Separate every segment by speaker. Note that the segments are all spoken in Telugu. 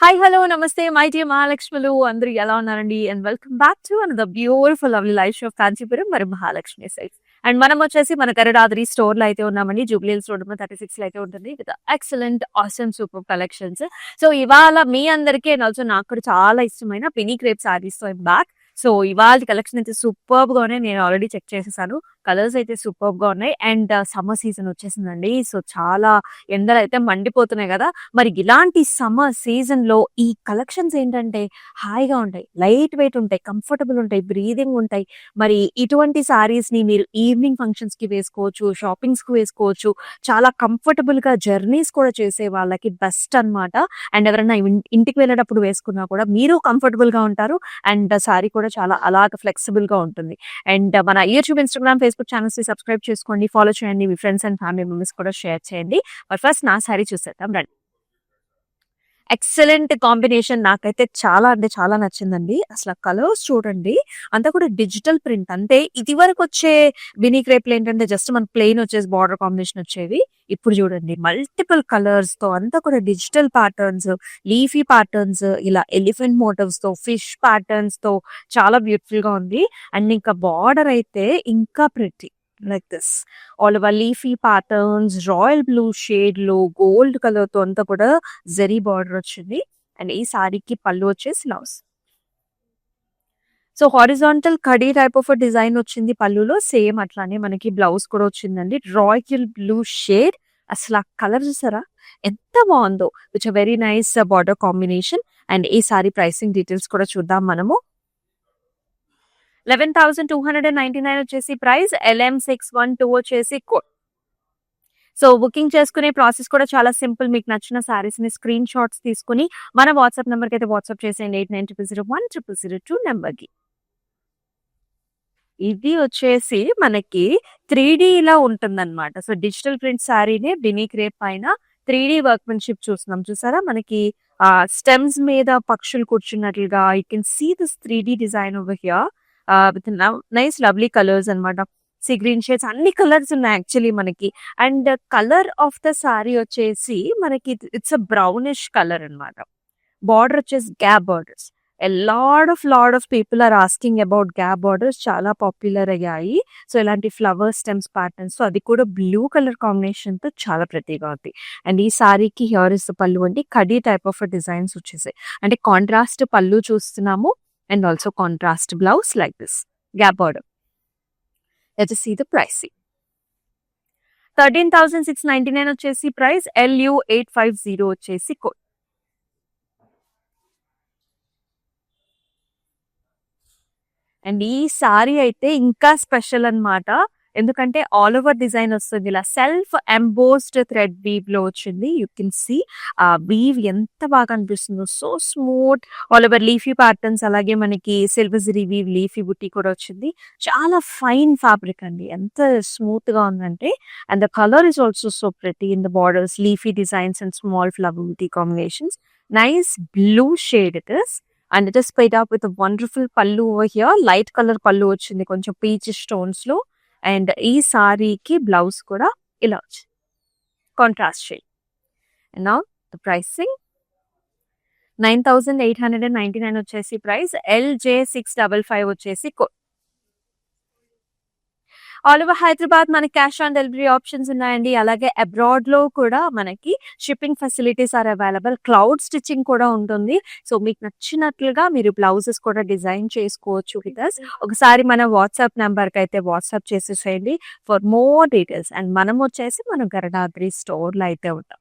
Speaker 1: హాయ్ హలో నమస్తే మై డియర్ మహాలక్ష్ములు అందరూ ఎలా ఉన్నారండి and welcome back to another beautiful lovely life show Kanchipuram మరి మహాలక్ష్మి సైట్స్ అండ్ మనం వచ్చేసి మన కరడాద్రి స్టోర్ లో అయితే ఉన్నామండి జూబ్లీ హిల్స్ రోడ్ 36 లో అయితే ఉంటుంది with excellent awesome super collections. So ఇవాళ మీ అందరికీ అండ్ ఆల్సో నాకు కూడా చాలా ఇష్టమైన పినీ క్రేప్ సారీస్ తో బ్యాక్. సో ఇవాళ కలెక్షన్ అయితే సూపర్బ్ గా ఉన్నాయి. నేను ఆల్రెడీ చెక్ చేసేసాను. కలర్స్ అయితే సూపర్బ్ గా ఉన్నాయి అండ్ సమ్మర్ సీజన్ వచ్చేసిందండి. సో చాలా ఎండలు అయితే మండిపోతున్నాయి కదా. మరి ఇలాంటి సమ్మర్ సీజన్ లో ఈ కలెక్షన్స్ ఏంటంటే హాయిగా ఉంటాయి, లైట్ వెయిట్ ఉంటాయి, కంఫర్టబుల్ ఉంటాయి, బ్రీదింగ్ ఉంటాయి. మరి ఇటువంటి సారీస్ ని మీరు ఈవినింగ్ ఫంక్షన్స్ కి వేసుకోవచ్చు, షాపింగ్స్ కి వేసుకోవచ్చు. చాలా కంఫర్టబుల్ గా జర్నీస్ కూడా చేసే వాళ్ళకి బెస్ట్ అన్నమాట. అండ్ ఎవరైనా ఇంటికి వెళ్ళేటప్పుడు వేసుకున్నా కూడా మీరు కంఫర్టబుల్ గా ఉంటారు అండ్ సారీ కూడా చాలా అలాగ ఫ్లెక్సిబుల్ గా ఉంటుంది. అండ్ మన యూట్యూబ్, ఇన్స్టాగ్రామ్, ఫేస్బుక్ ఛానల్స్ ని సబ్స్క్రైబ్ చేసుకోండి, ఫాలో చేయండి, మీ ఫ్రెండ్స్ అండ్ ఫ్యామిలీ మెంబర్స్ కూడా షేర్ చేయండి. బట్ ఫస్ట్ నా సారీ చూసేద్దాం రండి. ఎక్సలెంట్ కాంబినేషన్, నాకైతే చాలా అంటే చాలా నచ్చిందండి. అసలు కలర్స్ చూడండి, అంతా కూడా డిజిటల్ ప్రింట్. అంటే ఇది వరకు వచ్చే బినీ క్రేప్లు ఏంటంటే జస్ట్ మన ప్లెయిన్ వచ్చేసి బార్డర్ కాంబినేషన్ వచ్చేవి. ఇప్పుడు చూడండి మల్టిపుల్ కలర్స్ తో అంతా కూడా డిజిటల్ ప్యాటర్న్స్, లీఫీ ప్యాటర్న్స్, ఇలా ఎలిఫెంట్ మోటివ్స్ తో, ఫిష్ ప్యాటర్న్స్ తో చాలా బ్యూటిఫుల్ గా ఉంది. అండ్ ఇంకా బార్డర్ అయితే ఇంకా pretty like this, all over leafy patterns, royal blue shade లో గోల్డ్ కలర్ తో అంతా కూడా జరీ బార్డర్ వచ్చింది. అండ్ ఈ సారీకి పళ్ళు వచ్చేసి blouse. So horizontal khadi type of design వచ్చింది పళ్ళులో, సేమ్ అట్లానే మనకి బ్లౌజ్ కూడా వచ్చిందండి. రాయల్ బ్లూ షేడ్, అసలు ఆ కలర్ చూసారా ఎంత బాగుందో, which very nice border combination. And ఈ సారీ ప్రైసింగ్ డీటెయిల్స్ కూడా చూద్దాం మనము. 11,299 వచ్చేసి ప్రైస్, LM612 వచ్చేసి కోడ్. సో బుకింగ్ చేసుకునే ప్రాసెస్ కూడా చాలా సింపుల్. మీకు నచ్చిన సారీస్ ని స్క్రీన్ షాట్స్ తీసుకుని మన వాట్సాప్ నెంబర్ కి అయితే వాట్సాప్ చేసేయండి 8900010002 నెంబర్ కి. ఇది వచ్చేసి మనకి 3D ఇలా ఉంటుందన్నమాట. సో డిజిటల్ ప్రింట్ సారీనే బినీ క్రేప్ పైన 3D వర్క్మెన్షిప్ చూస్తున్నాం. చూసారా మనకి స్టెమ్స్ మీద పక్షులు కూర్చున్నట్లుగా. You can see this 3D design over here with nice lovely colours అన్నమాట. సీ గ్రీన్ షేడ్స్, అన్ని కలర్స్ ఉన్నాయి యాక్చువల్లీ మనకి. And colour of the sari వచ్చేసి మనకి ఇట్స్ అ బ్రౌనిష్ కలర్ అన్నమాట. బార్డర్ వచ్చేసి gap borders. Lot of people are asking about gap borders, చాలా పాపులర్ అయ్యాయి. సో ఇలాంటి ఫ్లవర్ స్టెమ్స్ ప్యాటర్న్స్ తో, అది కూడా బ్లూ కలర్ కాంబినేషన్ తో చాలా ప్రతిగా ఉంది. అండ్ ఈ సారీకి హియర్ ఇస్ పళ్ళు అంటే కడీ టైప్ ఆఫ్ డిజైన్స్ వచ్చేసాయి. అంటే కాంట్రాస్ట్ పళ్ళు చూస్తున్నాము and also contrast blouse like this gap border. Let's see the pricing. 13,699 వచ్చేసి ప్రైస్, LU850 వచ్చేసి కోడ్. అండ్ ఈ సారీ అయితే ఇంకా స్పెషల్ అన్నమాట. ఎందుకంటే ఆల్ ఓవర్ డిజైన్ వస్తుంది, ఇలా సెల్ఫ్ ఎంబోస్డ్ థ్రెడ్ వీవ్ లో వచ్చింది. యూ కెన్ సీ ఆ వీవ్ ఎంత బాగా అనిపిస్తుందో, so smooth. All over leafy patterns, అలాగే మనకి సిల్వర్ జరీ వీవ్ లీఫీ బుట్టి కూడా వచ్చింది. చాలా ఫైన్ ఫ్యాబ్రిక్ అండి, ఎంత స్మూత్ గా ఉందంటే. And the colour is also so pretty in the borders, leafy designs and small flower butti combinations. Nice blue shade it is. And it is paid up with a wonderful pallu over here. Light colour pallu వచ్చింది కొంచెం పీచ్ స్టోన్స్ లో. అండ్ ఈ సారీకి బ్లౌజ్ కూడా ఇలా వచ్చింది, contrast shade. And now the pricing, 9,899 వచ్చేసి ప్రైస్, LJ655 వచ్చేసి కోడ్. ఆల్ ఓవర్ హైదరాబాద్ మనకి క్యాష్ ఆన్ డెలివరీ ఆప్షన్స్ ఉన్నాయండి. అలాగే అబ్రాడ్ లో కూడా మనకి shipping facilities are available. Cloud stitching కూడా ఉంటుంది. సో మీకు నచ్చినట్లుగా మీరు బ్లౌజెస్ కూడా డిజైన్ చేసుకోవచ్చు విత్ us. ఒకసారి మన వాట్సాప్ నెంబర్ కి అయితే వాట్సాప్ చేసేసేయండి ఫర్ మోర్ డీటెయిల్స్. అండ్ మనం వచ్చేసి మనం గరడాద్రి స్టోర్ లో అయితే ఉంటాం.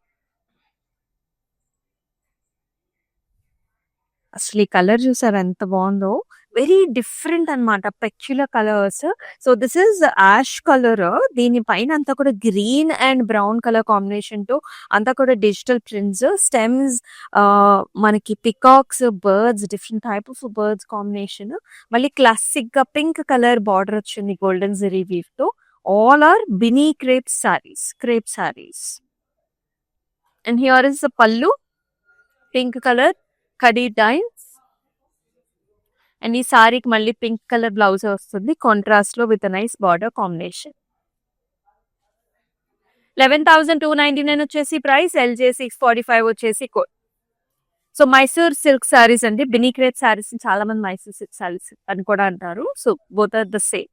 Speaker 1: అసలు ఈ కలర్ చూసారా ఎంత బాగుందో, వెరీ డిఫరెంట్ అన్నమాట, peculiar colours. So this is ash colour, దీనిపైన అంతా కూడా green and brown colour combination తో అంతా కూడా డిజిటల్ ప్రింట్స్, స్టెమ్స్, మనకి peacocks, birds, different type of birds combination. మళ్ళీ క్లాసిక్ గా పింక్ కలర్ బార్డర్ వచ్చింది గోల్డెన్ జరీ వీవ్ తో. All are Binny crepe saris. And here is the pallu, pink colour కడీ డైన్స్. అండ్ ఈ సారీకి మళ్ళీ పింక్ కలర్ బ్లౌజ్ వస్తుంది కాంట్రాస్ట్ లో విత్ నైస్ బార్డర్ కాంబినేషన్. 11,299 వచ్చేసి ప్రైస్, LJ645 వచ్చేసి code. So Mysore silk saris అండి. బినీ క్రేప్ సారీస్ చాలా మంది మైసూర్ సిల్క్ సారీస్ అని కూడా అంటారు. So both are the same.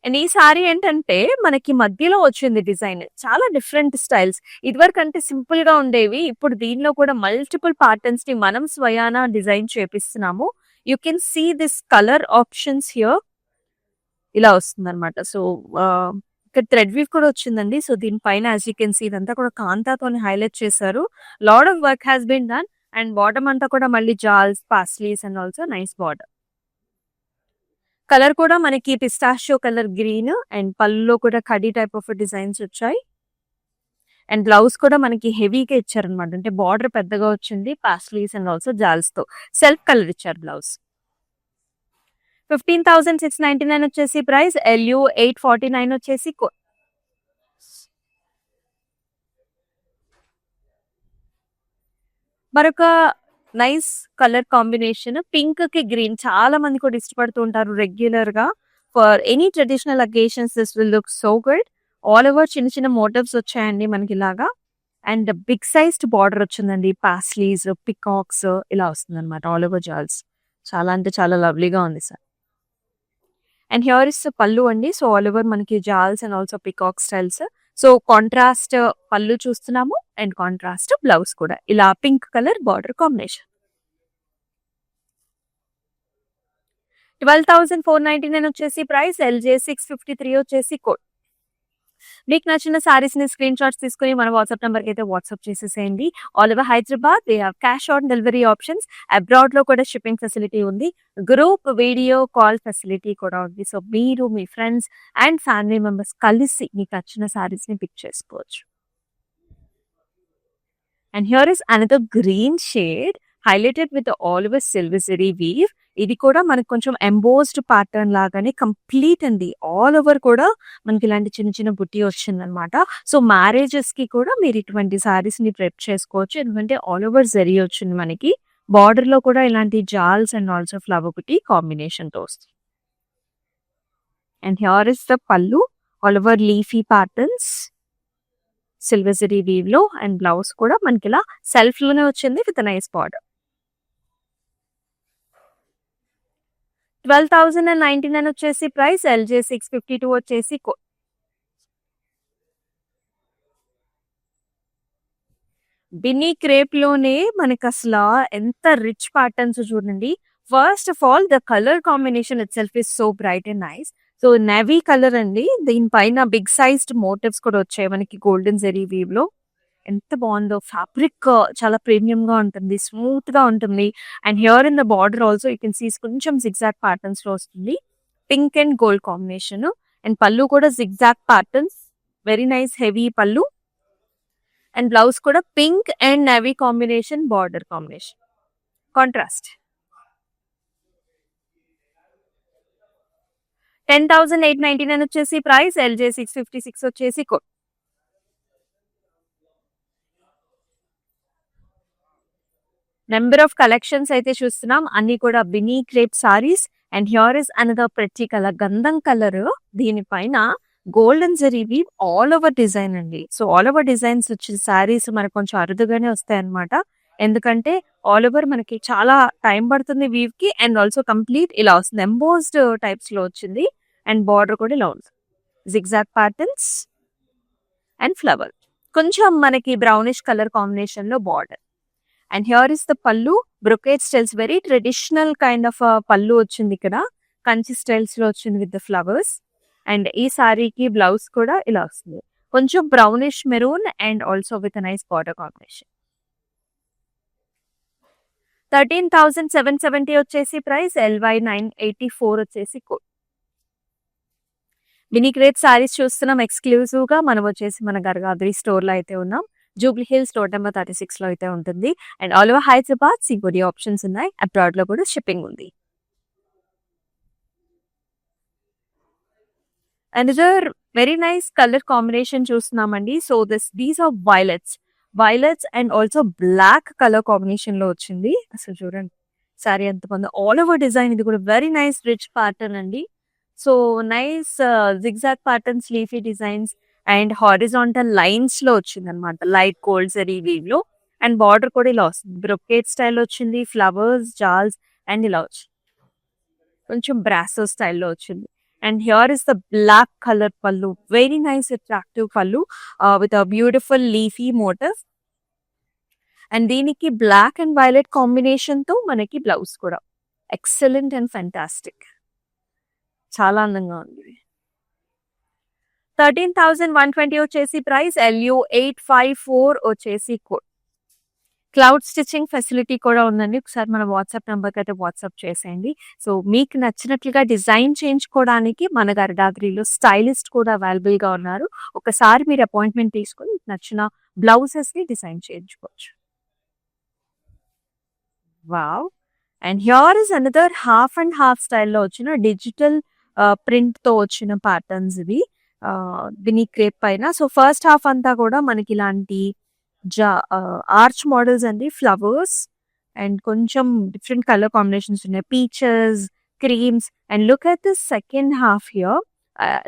Speaker 1: And ఈ సారీ ఏంటంటే మనకి మధ్యలో వచ్చింది డిజైన్. చాలా డిఫరెంట్ స్టైల్స్. ఇదివరకు అంటే సింపుల్ గా ఉండేవి. ఇప్పుడు దీనిలో కూడా మల్టిపుల్ ప్యాటర్న్స్ ని మనం స్వయానా డిజైన్ చేపిస్తున్నాము. You can see this colour options here. ఇలా వస్తుందన్నమాట. సో ఇక్కడ థ్రెడ్ వీవ్ కూడా వచ్చిందండి. సో దీనిపైన యాజ్ యూ కెన్ సీ ఇదంతా కూడా కాంతాతోని హైలైట్ చేశారు. Lot of work has been done. And bottom అంతా కూడా మళ్ళీ జాల్స్, paisleys and also nice border. Colour కూడా మనకి పిస్టాషియో కలర్ గ్రీన్ అండ్ పళ్ళులో కూడా కడీ టైప్ ఆఫ్ డిజైన్స్ వచ్చాయి. అండ్ బ్లౌజ్ కూడా మనకి హెవీగా ఇచ్చారనమాట. అంటే బార్డర్ పెద్దగా వచ్చింది, పాస్లీస్ అండ్ ఆల్సో జాల్స్ తో సెల్ఫ్ కలర్ ఇచ్చారు బ్లౌజ్. 15,699 వచ్చేసి ప్రైస్. LU 849 వచ్చేసి మరొక నైస్ కలర్ కాంబినేషన్ పింక్ కి గ్రీన్. చాలా మంది కూడా ఇష్టపడుతూ ఉంటారు రెగ్యులర్ గా. For any traditional occasions this will look so good. All over చిన్న చిన్న మోటివ్స్ వచ్చాయండి మనకి ఇలాగా. అండ్ బిగ్ సైజ్డ్ బార్డర్ వచ్చిందండి. పాస్లీస్, పికాక్స్ ఇలా వస్తుంది అనమాట. ఆల్ ఓవర్ జాల్స్ చాలా అంటే చాలా లవ్లీగా ఉంది సార్. అండ్ హియర్ ఇస్ పళ్ళు అండి. సో ఆల్ ఓవర్ మనకి జాల్స్ and also peacock styles. So contrast pallu చూస్తున్నాము అండ్ కాంట్రాస్ట్ బ్లౌజ్ కూడా ఇలా పింక్ కలర్ బార్డర్ కాంబినేషన్. 12,499 వచ్చేసి ప్రైస్. LJ 653 వచ్చేసి కోడ్. మీకు నచ్చిన సారీస్ ని స్క్రీన్ షాట్స్ తీసుకుని మన వాట్సాప్ నెంబర్ కి అయితే వాట్సాప్ చేసేసేయండి. All over Hyderabad they have cash on delivery options. Abroad లో కూడా షిప్పింగ్ ఫెసిలిటీ ఉంది. గ్రూప్ వీడియో కాల్ ఫెసిలిటీ కూడా ఉంది. సో మీరు మీ ఫ్రెండ్స్ అండ్ ఫ్యామిలీ మెంబర్స్ కలిసి మీకు నచ్చిన సారీస్ ని పిక్ చేసుకోవచ్చు. And here is another green shade highlighted with all over silver zari weave. ఇది కూడా మనకు కొంచెం ఎంబోస్డ్ ప్యాటర్న్ లాగానే కంప్లీట్ అండి. ఆల్ ఓవర్ కూడా మనకి ఇలాంటి చిన్న చిన్న బుట్టి వచ్చిందనమాట. సో మ్యారేజెస్ కి కూడా మీరు ఇటువంటి సారీస్ ని ప్రెప్ చేసుకోవచ్చు. ఎందుకంటే ఆల్ ఓవర్ జరీ వచ్చింది మనకి. బార్డర్ లో కూడా ఇలాంటి jaals and also flower buti combination తో వస్తుంది. And here is the pallu. All over leafy patterns silver zari weave లో. అండ్ బ్లౌజ్ కూడా మనకి ఇలా సెల్ఫ్ లోనే వచ్చింది విత్ నైస్ బార్డర్. 12,099 వచ్చేసి ప్రైస్. LJ 652 వచ్చేసి కోడ్. బిన్నీ క్రేప్ లోనే మనకి అసలు ఎంత రిచ్ ప్యాటర్న్స్ చూడండి. First of all the colour combination it self is so bright and nice. So navy colour అండి. దీనిపైన బిగ్ సైజ్డ్ మోటివ్స్ కూడా వచ్చాయి మనకి గోల్డెన్ జరీ వీవ్ లో. ఎంత బాగుందో. ఫ్యాబ్రిక్ చాలా ప్రీమియం గా ఉంటుంది, స్మూత్ గా ఉంటుంది. And here in the border also you can see కొంచెం జిగ్జాగ్ ప్యాటర్న్స్ లో వస్తుంది. Pink and gold combination. And pallu కూడా zigzag patterns. Very nice heavy pallu. And blouse కూడా pink and navy combination border combination contrast. 10,899 వచ్చేసి ప్రైస్. LJ 656 వచ్చేసి కోడ్. నెంబర్ ఆఫ్ కలెక్షన్స్ అయితే చూస్తున్నాం. అన్ని కూడా Binny crepe saris. And here is another pretty colour గంధం కలర్. దీనిపైన golden zari weave all over design అండి. సో ఆల్ ఓవర్ డిజైన్స్ వచ్చిన సారీస్ మనకు కొంచెం అరుదుగానే వస్తాయి అనమాట. ఎందుకంటే ఆల్ ఓవర్ మనకి చాలా టైం పడుతుంది వీవ్ కి. అండ్ ఆల్సో కంప్లీట్ ఇలా వస్తుంది. ఎంబోస్డ్ టైప్స్ లో వచ్చింది. అండ్ బార్డర్ కూడా ఇలా ఉంది. Zigzag patterns and flower. కొంచెం మనకి బ్రౌనిష్ కలర్ కాంబినేషన్ లో border. And here is the pallu. Brocade styles very traditional kind of pallu వచ్చింది ఇక్కడ. కంచి స్టైల్స్ లో వచ్చింది విత్ ద ఫ్లవర్స్. అండ్ ఈ సారీకి బ్లౌజ్ కూడా ఇలా వస్తుంది. కొంచెం brownish maroon and also with nice border combination. 13,770 వచ్చేసి ప్రైస్. LY 984 వచ్చేసి కోడ్. మినీ క్రేప్ సారీస్ చూస్తున్నాం ఎక్స్క్లూజివ్ గా. మనం వచ్చేసి మన గర్గాద్రి స్టోర్ లో అయితే ఉన్నాం. జూబ్లీ హిల్స్ రోడ్ నెంబర్ 36 లో అయితే ఉంటుంది. And all over Hyderabad COD options ఉన్నాయి. అబ్రాడ్ లో కూడా షిప్పింగ్ ఉంది. Another very nice colour combination చూస్తున్నామండి. So these are violets and also black colour combination లో వచ్చింది. అసలు చూడండి సారీ ఎంత బాగుంది. All over design. ఇది కూడా వెరీ నైస్ రిచ్ ప్యాటర్న్ అండి. So nice zigzag patterns, leafy designs and horizontal lines లో వచ్చింది అనమాట. లైట్ గోల్డ్ జరీ వీవ్ లో. అండ్ బార్డర్ కూడా ఇలా వస్తుంది. బ్రొకేట్ స్టైల్ వచ్చింది. ఫ్లవర్స్, జాల్స్ అండ్ ఇలా వచ్చింది. కొంచెం బ్రాసో స్టైల్‌లో వచ్చింది. And here is the black colour pallu. Very nice attractive pallu with a beautiful leafy motif. And దీనికి బ్లాక్ అండ్ వైలెట్ కాంబినేషన్‌తో మనకి బ్లౌజ్ కూడా. Excellent and fantastic. చాలా అందంగా ఉంది. 13,120 వచ్చేసి ప్రైస్. LU 854 వచ్చేసి కోడ్. క్లౌడ్ స్టిచ్చింగ్ ఫెసిలిటీ కూడా ఉందండి. ఒకసారి మన వాట్సాప్ నంబర్‌కి అయితే వాట్సాప్ చేసేయండి. సో మీకు నచ్చినట్లుగా డిజైన్ చేయించుకోవడానికి మన గరడాద్రిలో స్టైలిస్ట్ కూడా అవైలబుల్‌గా ఉన్నారు. ఒకసారి మీరు అపాయింట్మెంట్ తీసుకొని మీకు నచ్చిన బ్లౌజెస్‌ని డిజైన్ చేయించుకోవచ్చు. Wow! And here is another half and half స్టైల్‌లో వచ్చిన డిజిటల్ ప్రింట్‌తో వచ్చిన ప్యాటర్న్స్ ఇవి. బినీ క్రేప్ పైన. సో ఫస్ట్ హాఫ్ అంతా కూడా మనకి ఇలాంటి ఆర్చ్ మోడల్స్ అండి. ఫ్లవర్స్ అండ్ కొంచెం డిఫరెంట్ కలర్ కాంబినేషన్స్ ఉన్నాయి. Peaches, creams and look at this second half here.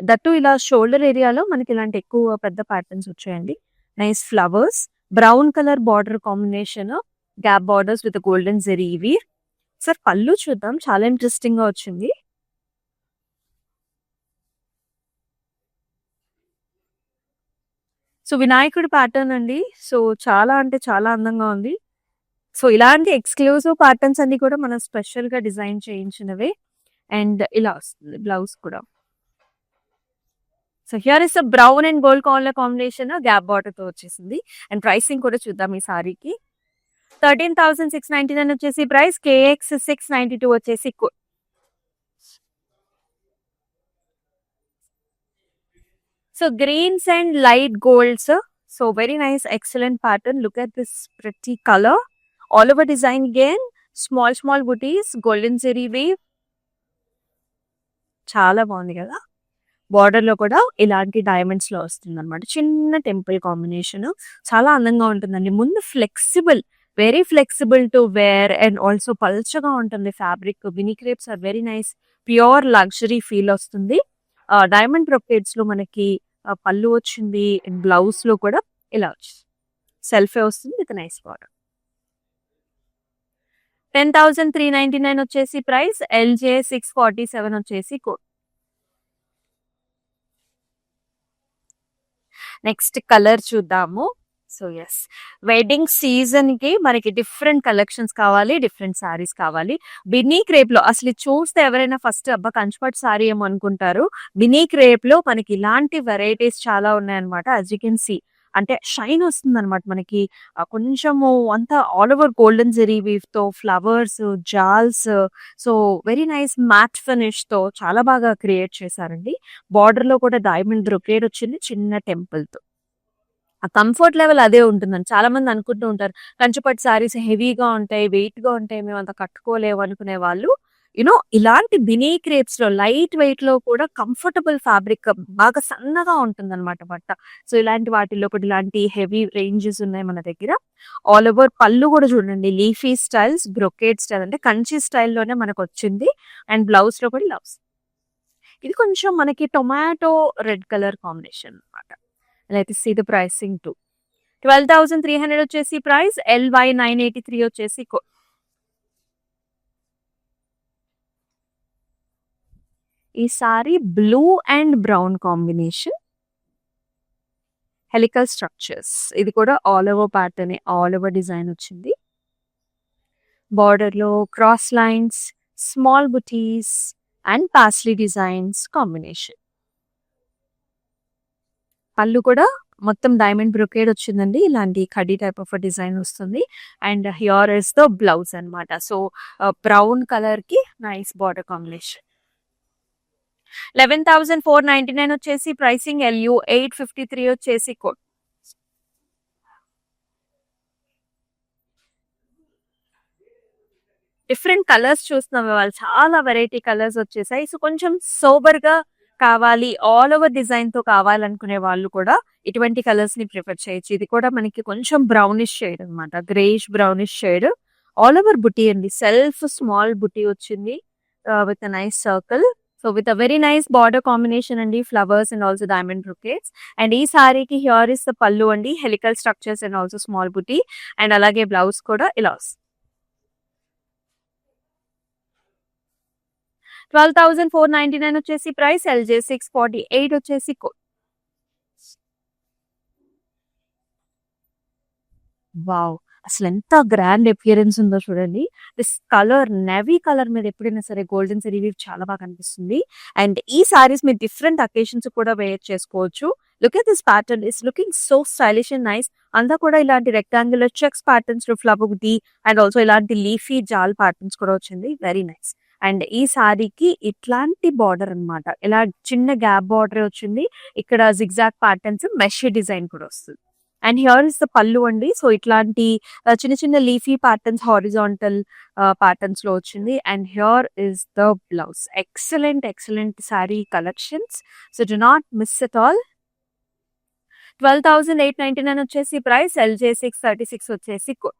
Speaker 1: That ఇలా షోల్డర్ ఏరియాలో మనకి ఇలాంటి ఎక్కువ పెద్ద ప్యాటర్న్స్ వచ్చాయండి. Nice flowers, brown colour border combination, gap borders with golden zari ఇవి. సార్ పళ్ళు చూద్దాం. చాలా ఇంట్రెస్టింగ్ గా వచ్చింది. సో వినాయకుడి ప్యాటర్న్ అండి. సో చాలా అంటే చాలా అందంగా ఉంది. సో ఇలాంటి ఎక్స్క్లూజివ్ ప్యాటర్న్స్ అన్ని కూడా మనం స్పెషల్ గా డిజైన్ చేయించినవే. అండ్ ఇలా వస్తుంది బ్లౌజ్ కూడా. So here is brown and gold colour combination, gap border తో వచ్చేసింది. అండ్ ప్రైసింగ్ కూడా చూద్దాం ఈ సారీకి. 13,699 వచ్చేసి ప్రైస్. KX 692 వచ్చేసి code. So greens and light golds. So very nice, excellent pattern. Look at this pretty color. All over design again. Small booties, golden zeri weave. చాలా బాగుంది కదా. బార్డర్ లో కూడా ఇలాంటి డైమండ్స్ లో వస్తుంది అనమాట. చిన్న టెంపుల్ కాంబినేషన్. చాలా అందంగా ఉంటుందండి. ముందు flexible, very flexible to wear and also పల్చగా ఉంటుంది fabric. Binny crepes are very nice. Pure luxury feel వస్తుంది. డైమండ్ బ్రొకేట్స్ లో మనకి పళ్ళు వచ్చింది. అండ్ బ్లౌజ్ లో కూడా ఇలా వచ్చింది. సెల్ఫే వస్తుంది విత్ నైస్ బార్డర్. 10,399 వచ్చేసి ప్రైస్. LJ 647 వచ్చేసి కోడ్. నెక్స్ట్ కలర్ చూద్దాము. సో ఎస్, వెడ్డింగ్ సీజన్ కి మనకి డిఫరెంట్ కలెక్షన్స్ కావాలి, డిఫరెంట్ సారీస్ కావాలి. బినీ క్రేప్ లో అసలు ఇది చూస్తే ఎవరైనా ఫస్ట్ అబ్బా కంచిపట్టు సారీ ఏమో అనుకుంటారు. బినీ క్రేప్ లో మనకి ఇలాంటి వెరైటీస్ చాలా ఉన్నాయన్నమాట. యాజ్ యూ కెన్ సీ, అంటే షైన్ వస్తుంది అనమాట మనకి. కొంచెము అంతా all over golden zari weave తో ఫ్లవర్స్, జాల్స్. So very nice matte finish తో చాలా బాగా క్రియేట్ చేశారండి. బార్డర్ లో కూడా డైమండ్ బ్రొకేడ్ వచ్చింది చిన్న టెంపుల్ తో. ఆ కంఫర్ట్ లెవెల్ అదే ఉంటుందండి. చాలా మంది అనుకుంటూ ఉంటారు కంచిపట్టు సారీస్ హెవీగా ఉంటాయి, వెయిట్ గా ఉంటాయి, మేము అంత కట్టుకోలేము అనుకునే వాళ్ళు. ఇలాంటి బినీ క్రేప్స్ లో లైట్ వెయిట్ లో కూడా కంఫర్టబుల్ ఫ్యాబ్రిక్, బాగా సన్నగా ఉంటుంది అనమాట బట్ట. సో ఇలాంటి వాటిల్లో కూడా ఇలాంటి హెవీ రేంజెస్ ఉన్నాయి మన దగ్గర. ఆల్ ఓవర్ పళ్ళు కూడా చూడండి, లీఫీ స్టైల్స్, బ్రొకేట్ స్టైల్, అంటే కంచి స్టైల్లోనే మనకు వచ్చింది. అండ్ బ్లౌజ్ లో కూడా బ్లౌజ్ ఇది కొంచెం మనకి టొమాటో రెడ్ కలర్ కాంబినేషన్ అనమాట. అయితే సీ ద ప్రైసింగ్ టు 12,300 వచ్చేసి ప్రైస్. LY 983 వచ్చేసి కోడ్. ఈ sorry blue and brown combination, helical structures. ఇది కూడా all over pattern, all over design వచ్చింది. బార్డర్ లో cross lines, small buttis and paisley designs combination. పళ్ళు కూడా మొత్తం డైమండ్ బ్రొకేడ్ వచ్చిందండి. ఇలాంటి కడ్డీ టైప్ ఆఫ్ డిజైన్ వస్తుంది. And here is the blouse అనమాట. సో బ్రౌన్ కలర్ కి నైస్ బార్డర్ కాంబినేషన్. 11,499 వచ్చేసి ప్రైసింగ్. LU 853 వచ్చేసి కోడ్. డిఫరెంట్ కలర్స్ చూస్తున్నాం వాళ్ళు, చాలా వెరైటీ కలర్స్ వచ్చేసాయి. సో కొంచెం సోబర్ గా కావాలి, ఆల్ ఓవర్ డిజైన్ తో కావాలనుకునే వాళ్ళు కూడా ఇటువంటి కలర్స్ ని ప్రిఫర్ చేయొచ్చు. ఇది కూడా మనకి కొంచెం బ్రౌనిష్ షేడ్ అనమాట, greyish brownish shade. All over బుటీ అండి, సెల్ఫ్ స్మాల్ బుటీ వచ్చింది with nice circle. So with a very nice border combination అండి, flowers and also diamond brocades. And ఈ సారీకి హియర్ ఇస్ ద పళ్ళు అండి, helical structures and also small బుటీ. అండ్ అలాగే బ్లౌజ్ కూడా ఇలా వస్తుంది. 12,499 వచ్చేసి ప్రైస్. LJ 648 వచ్చేసి కోడ్. వావ్! అసలెంత గ్రాండ్ అపియరెన్స్ ఉందో చూడండి. దిస్ కలర్ నేవీ కలర్ మీద ఎప్పుడైనా సరే గోల్డెన్ జరీ వీవ్ చాలా బాగా కనిపిస్తుంది. అండ్ ఈ సారీస్ మీరు డిఫరెంట్ అకేషన్స్ కూడా వేర్ చేసుకోవచ్చు. Look at this pattern, it's looking so stylish and nice. అంతా కూడా ఇలాంటి రెక్టాంగులర్ చెక్స్ ప్యాటర్న్స్ లో ఫ్లవర్ బుటీ అండ్ ఆల్సో ఇలాంటి లీఫీ జాల్ ప్యాటర్న్స్ కూడా వచ్చింది. Very nice. అండ్ ఈ సారీకి ఇట్లాంటి బార్డర్ అన్నమాట, ఇలా చిన్న గ్యాప్ బార్డర్ వచ్చింది. ఇక్కడ జిగ్జాగ్ ప్యాటర్న్స్, మెష్ డిజైన్ కూడా వస్తుంది. And here is the pallu అండి. సో ఇట్లాంటి చిన్న చిన్న లీఫీ ప్యాటర్న్స్, హారిజాంటల్ ప్యాటర్న్స్ లో వచ్చింది. And here is the blouse. Excellent sorry collections. So do not miss it all. 12,899 వచ్చేసి ప్రైస్. LJ 636 వచ్చేసి code.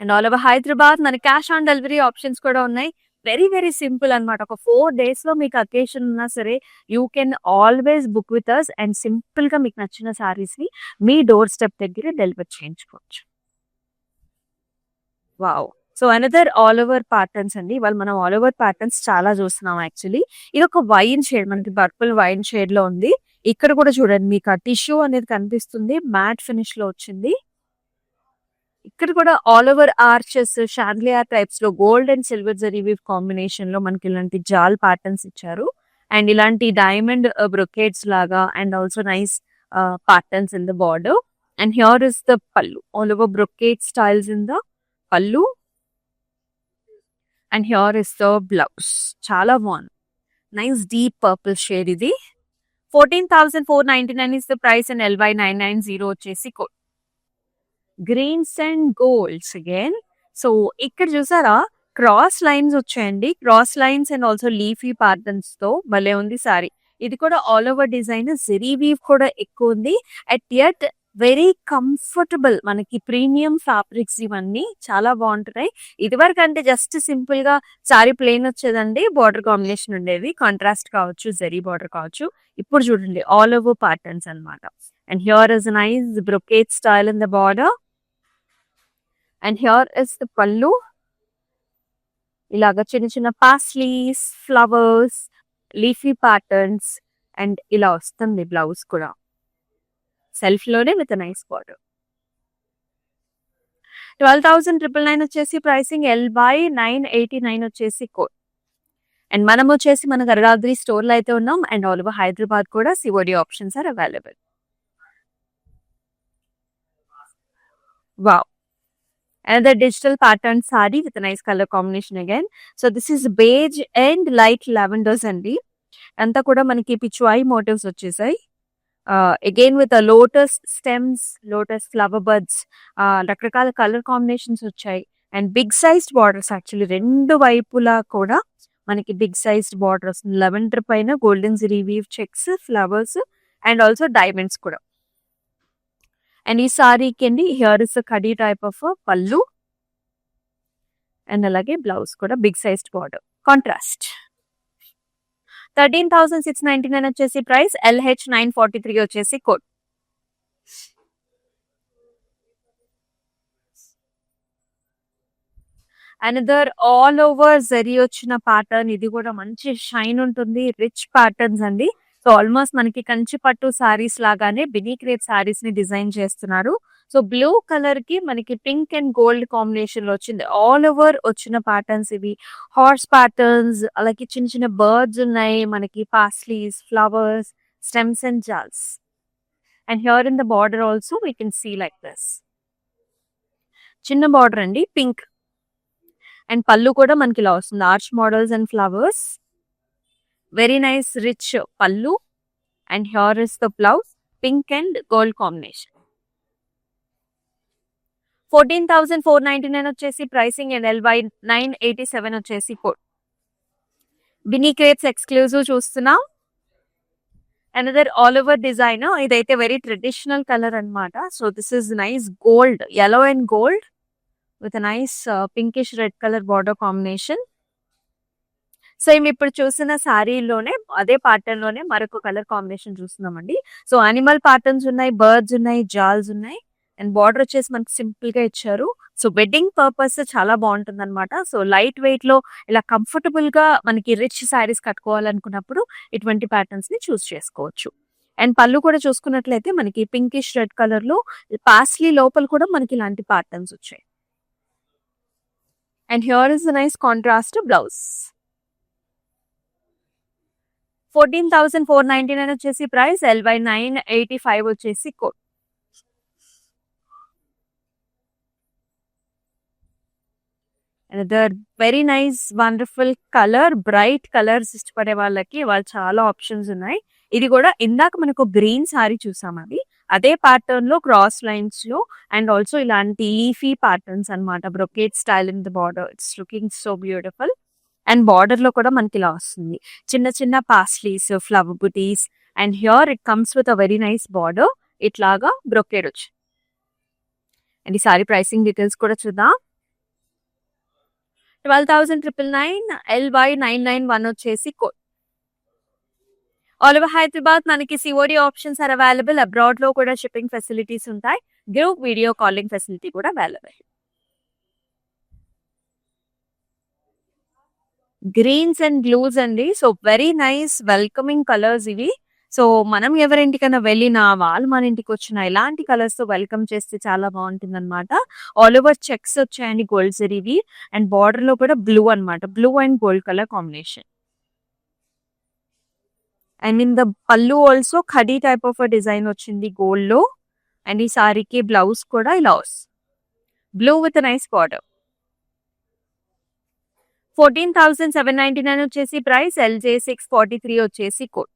Speaker 1: And all over Hyderabad మన క్యాష్ ఆన్ డెలివరీ ఆప్షన్స్ కూడా ఉన్నాయి. వెరీ సింపుల్ అన్నమాట. ఒక 4 days లో మీకు అకేషన్ ఉన్నా సరే you can always book with us and simple గా మీకు నచ్చిన సారీస్ ని మీ డోర్ స్టెప్ దగ్గర డెలివర్ చేయించుకోవచ్చు. Wow! So another all over patterns అండి. ఇవాళ మనం ఆల్ ఓవర్ ప్యాటర్న్స్ చాలా చూస్తున్నాం యాక్చువల్లీ. ఇది ఒక వైన్ షేడ్, మనకి పర్పుల్ వైన్ షేడ్ లో ఉంది. ఇక్కడ కూడా చూడండి, మీకు ఆ టిష్యూ అనేది కనిపిస్తుంది, మ్యాట్ ఫినిష్ లో వచ్చింది. ఇక్కడ కూడా all over arches, chandelier types లో gold and silver zari weave combination లో మనకి ఇలాంటి జాల్ ప్యాటర్న్స్ ఇచ్చారు. అండ్ ఇలాంటి డైమండ్ బ్రొకేట్స్ లాగా and also nice patterns in the border. And here is the pallu, all over brocade styles in the pallu. And here is the blouse. చాలా బాగుంది, నైస్ డీప్ పర్పుల్ షేడ్ ఇది. 14,499 is the price and LY 990 వచ్చేసి code. Greens and golds again. So ఇక్కడ చూసారా, క్రాస్ లైన్స్ వచ్చాయండి. Cross lines and also leafy patterns తో భలే ఉంది సారీ. ఇది కూడా all over design, zari weave కూడా ఎక్కువ ఉంది. At yet very comfortable. మనకి ప్రీమియం ఫ్యాబ్రిక్స్ ఇవన్నీ చాలా బాగుంటున్నాయి. ఇదివరకు అంటే జస్ట్ సింపుల్ గా సారీ ప్లెయిన్ వచ్చేదండి, బార్డర్ కాంబినేషన్ ఉండేది, కాంట్రాస్ట్ కావచ్చు, జెరీ బార్డర్ కావచ్చు. ఇప్పుడు చూడండి ఆల్ ఓవర్ ప్యాటర్న్స్ అన్నమాట. And here is nice brocade style in the border. And here is the పల్లు. ఇలాగ చిన్న చిన్న paisleys, flowers, leafy patterns and ఇలా వస్తుంది బ్లౌజ్ కూడా సెల్ఫ్ లోనే విత్ నైస్ బార్డర్. 12,999 వచ్చేసి ప్రైసింగ్. LY 989 వచ్చేసి కోడ్. అండ్ మనం వచ్చేసి మన గరడాద్రి స్టోర్ లో అయితే ఉన్నాం. అండ్ ఆల్ ఓవర్ హైదరాబాద్ కూడా COD options are available. Wow! Another digital pattern saree with a nice color combination again. So this is beige and light lavenders అండి. అంతా కూడా మనకి పిచ్వాయి మోటివ్స్ వచ్చేసాయి. Again with lotus stems, lotus flower birds, రకరకాల కలర్ కాంబినేషన్స్ వచ్చాయి. And big sized borders, actually రెండు వైపులా కూడా మనకి బిగ్ సైజ్డ్ బార్డర్ వస్తుంది. లెవెండర్ పైన golden zari weave checks, flowers and also diamonds కూడా. అండ్ ఈ సారీకి అండి here is kadhi type of pallu and అలాగే బ్లౌజ్ కూడా బిగ్ సైజ్డ్ బార్డర్ కాంట్రాస్ట్. 13,699 వచ్చేసి ప్రైస్. LH 943 వచ్చేసి code. Another all over zari వచ్చిన ప్యాటర్న్. ఇది కూడా మంచి షైన్ ఉంటుంది, రిచ్ ప్యాటర్న్స్ అండి. సో ఆల్మోస్ట్ మనకి కంచి పట్టు సారీస్ లాగానే బినీ క్రేప్ సారీస్ ని డిజైన్ చేస్తున్నారు. సో బ్లూ కలర్ కి మనకి పింక్ అండ్ గోల్డ్ కాంబినేషన్ లో వచ్చింది. ఆల్ ఓవర్ వచ్చిన ప్యాటర్న్స్ ఇవి. హార్స్ ప్యాటర్న్స్, అలాగే చిన్న చిన్న బర్డ్స్ ఉన్నాయి, మనకి పాస్లీస్, ఫ్లవర్స్, స్టెమ్స్ అండ్ జాల్స్. And here in the border also we can see like this. చిన్న బార్డర్ అండి, పింక్. అండ్ పళ్ళు కూడా మనకి ఇలా వస్తుంది, arch models and flowers. Very nice rich pallu. And here is the blouse, pink and gold combination. 14,499 వచ్చేసి ప్రైసింగ్ అండ్ LY 987 వచ్చేసి కోడ్. బినీ క్రేప్స్ ఎక్స్క్లూజివ్ చూస్తున్నాం. Another all over design. ఇదైతే వెరీ ట్రెడిషనల్ కలర్ అన్నమాట. So this is nice gold, yellow and gold with a nice pinkish red color border combination. Same ఇప్పుడు చూసిన శారీలోనే అదే ప్యాటర్న్ లోనే మరొక కలర్ కాంబినేషన్ చూస్తున్నామండి. సో అనిమల్ ప్యాటర్న్స్ ఉన్నాయి, బర్డ్స్ ఉన్నాయి, జాల్స్ ఉన్నాయి. అండ్ బార్డర్ వచ్చేసి మనకి సింపుల్ గా ఇచ్చారు. సో వెడ్డింగ్ పర్పస్ చాలా బాగుంటుంది అనమాట. సో లైట్ వెయిట్ లో ఇలా కంఫర్టబుల్ గా మనకి రిచ్ శారీస్ కట్టుకోవాలనుకున్నప్పుడు ఇటువంటి ప్యాటర్న్స్ ని చూస్ చేసుకోవచ్చు. అండ్ పళ్ళు కూడా చూసుకున్నట్లయితే మనకి పింకిష్ రెడ్ కలర్ లో పాస్లీ లోపల కూడా మనకి ఇలాంటి ప్యాటర్న్స్ వచ్చాయి. And here is nice contrast blouse. 14,499 వచ్చేసి ప్రైస్, LY 985 వచ్చేసి code. Another very nice wonderful colour, bright colours ఇష్టపడే వాళ్ళకి వాళ్ళు చాలా ఆప్షన్స్ ఉన్నాయి. ఇది కూడా ఇందాక మనకు గ్రీన్ సారీ చూసామండి, అదే ప్యాటర్న్ లో క్రాస్ లైన్స్ లో అండ్ ఆల్సో ఇలాంటి లీఫీ ప్యాటర్న్స్ అన్నమాట. Brocade style in the border, it's looking so beautiful. And border లో కూడా మనకి ఇలా వస్తుంది చిన్న చిన్న paisleys, flower buttis. And here it comes with a very nice border, ఇట్లాగా బ్రొకేడ్ వచ్చి. అండ్ ఈ సారీ ప్రైసింగ్ డీటెయిల్స్ కూడా చూద్దాం. 12,999, LY 991 వచ్చేసి కోడ్. ఆల్ ఓవర్ హైదరాబాద్ మనకి COD options are available. Abroad లో కూడా షిప్పింగ్ ఫెసిలిటీస్ ఉంటాయి. గ్రూప్ వీడియో కాలింగ్ ఫెసిలిటీ కూడా అవైలబుల్. గ్రీన్స్ అండ్ బ్లూస్ అండి. So very nice welcoming colours ఇవి. సో మనం ఎవరింటికైనా వెళ్ళినా, వాళ్ళు మన ఇంటికి వచ్చినా ఇలాంటి కలర్స్ తో వెల్కమ్ చేస్తే చాలా బాగుంటుంది అనమాట. ఆల్ ఓవర్ చెక్స్ వచ్చాయండి గోల్డ్ జరీవి. అండ్ బార్డర్ లో కూడా బ్లూ అన్నమాట, blue and gold colour combination. And in the pallu also ఖడీ టైప్ ఆఫ్ డిజైన్ వచ్చింది గోల్డ్ లో. అండ్ ఈ సారీకి బ్లౌజ్ కూడా ఇలా వస్తుంది, బ్లూ విత్ నైస్ బార్డర్. 14,799 వచ్చేసి ప్రైస్, LJ 643 వచ్చేసి కోడ్.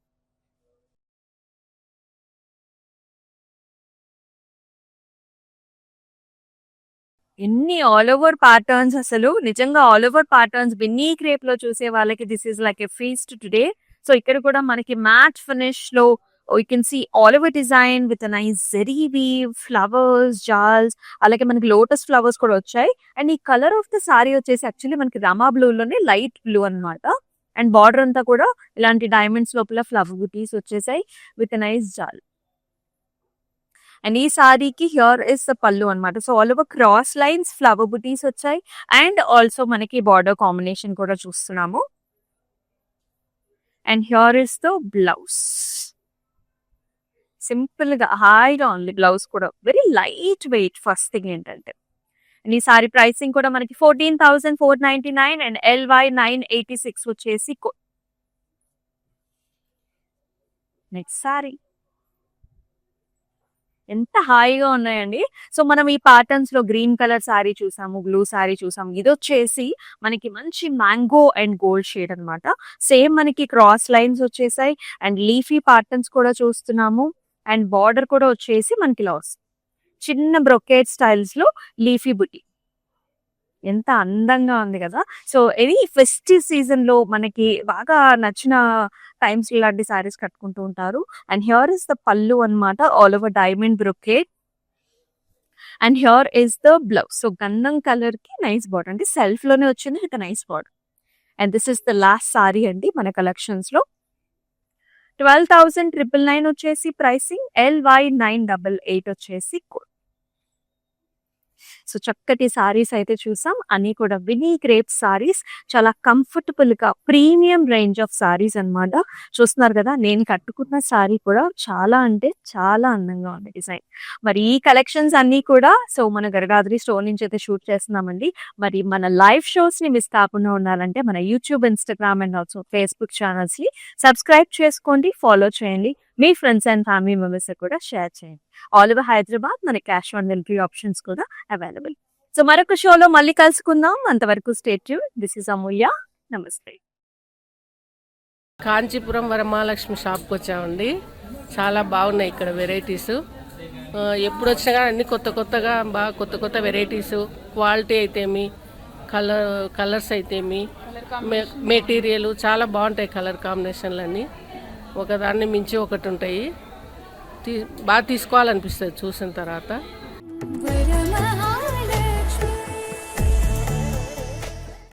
Speaker 1: ఎన్ని ఆల్ ఓవర్ ప్యాటర్న్స్, అసలు నిజంగా all over patterns Binny crepe లో చూసే వాళ్ళకి this is like a feast today. So ఇక్కడ కూడా మనకి మ్యాట్ ఫినిష్ లో you can see all over design with nice zari weave, flowers, జాల్స్, అలాగే మనకి లోటస్ ఫ్లవర్స్ కూడా వచ్చాయి. అండ్ ఈ కలర్ ఆఫ్ ద సారీ వచ్చేసి యాక్చువల్లీ మనకి రమా బ్లూ లోనే లైట్ బ్లూ అన్నమాట. అండ్ బార్డర్ అంతా కూడా ఇలాంటి డైమండ్స్ లోపల ఫ్లవర్ బుటీస్ వచ్చేసాయి విత్ నైస్ జాల్. అండ్ ఈ సారీకి హియర్ ఇస్ ద పళ్ళు అనమాట. So all over cross lines, flower బుటీస్ వచ్చాయి. అండ్ ఆల్సో మనకి బార్డర్ కాంబినేషన్ కూడా చూస్తున్నాము. And here is the blouse. Simple గా హాయిగా ఉంది బ్లౌజ్ కూడా, very light weight. First thing ఏంటంటే, అండ్ ఈ సారీ ప్రైసింగ్ కూడా మనకి 14,499 అండ్ LY 986 వచ్చేసి కోడ్. నెక్స్ట్ సారీ ఎంత హాయిగా ఉన్నాయండి. సో మనం ఈ ప్యాటర్న్స్ లో గ్రీన్ కలర్ సారీ చూసాము, బ్లూ సారీ చూసాము. ఇది వచ్చేసి మనకి మంచి మ్యాంగో అండ్ గోల్డ్ షేడ్ అన్నమాట. సేమ్ మనకి క్రాస్ లైన్స్ వచ్చేసాయి అండ్ లీఫీ ప్యాటర్న్స్ కూడా చూస్తున్నాము. అండ్ బార్డర్ కూడా వచ్చేసి మనకి ఇలా వస్తుంది చిన్న బ్రొకేట్ స్టైల్స్ లో లీఫీ బుటీ. ఎంత అందంగా ఉంది కదా. సో ఇది ఫెస్టివ్ సీజన్ లో మనకి బాగా నచ్చిన టైమ్స్ ఇలాంటి సారీస్ కట్టుకుంటూ ఉంటారు. అండ్ హియర్ ఇస్ ద పళ్ళు అన్నమాట, all over diamond brocade. And here is the blouse. So గంధం కలర్ కి నైస్ బార్డర్, అంటే సెల్ఫ్ లోనే వచ్చింది with nice border. And this is the last sorry అండి మన కలెక్షన్స్ లో. 12,999 వచ్చేసి ప్రైసింగ్, LY 988 వచ్చేసి కోడ్. సో చక్కటి సారీస్ అయితే చూసాం, అన్ని కూడా వినీ క్రేప్ సారీస్. చాలా కంఫర్టబుల్ గా ప్రీమియం రేంజ్ ఆఫ్ సారీస్ అన్నమాట. చూస్తున్నారు కదా, నేను కట్టుకున్న సారీ కూడా చాలా అంటే చాలా అందంగా ఉంది డిజైన్. మరి ఈ కలెక్షన్స్ అన్ని కూడా సో మన గరడాద్రి స్టోర్ నుంచి అయితే షూట్ చేస్తున్నామండి. మరి మన లైవ్ షోస్ ని మిస్ కాకుండా ఉండాలంటే మన YouTube, Instagram and also Facebook channels ని సబ్స్క్రైబ్ చేసుకోండి, ఫాలో చేయండి. మీ ఫ్రెండ్స్ అండ్ ఫ్యామిలీ మెంబర్స్ కూడా షేర్ చేయండి. ఆల్ ఓవర్ హైదరాబాద్ మన క్యాష్ ఆన్ డెలివరీ ఆప్షన్స్ కూడా అవైలబుల్. సో మరొక షోలో మళ్ళీ కలుసుకుందాం. అంతవరకు స్టే ట్యూన్. దిస్ ఇస్ అమూల్య. నమస్తే.
Speaker 2: కాంచీపురం వరమహాలక్ష్మి షాప్కి వచ్చామండి. చాలా బాగున్నాయి ఇక్కడ వెరైటీస్. ఎప్పుడు వచ్చినా కానీ అన్ని కొత్త కొత్తగా బాగా కొత్త కొత్త వెరైటీస్, క్వాలిటీ అయితేమి, కలర్స్ అయితేమి, మెటీరియల్ చాలా బాగుంటాయి. కలర్ కాంబినేషన్లు అన్నీ ఒకదాన్ని మించి ఒకటి ఉంటాయి. బాగా తీసుకోవాలనిపిస్తుంది చూసిన తర్వాత.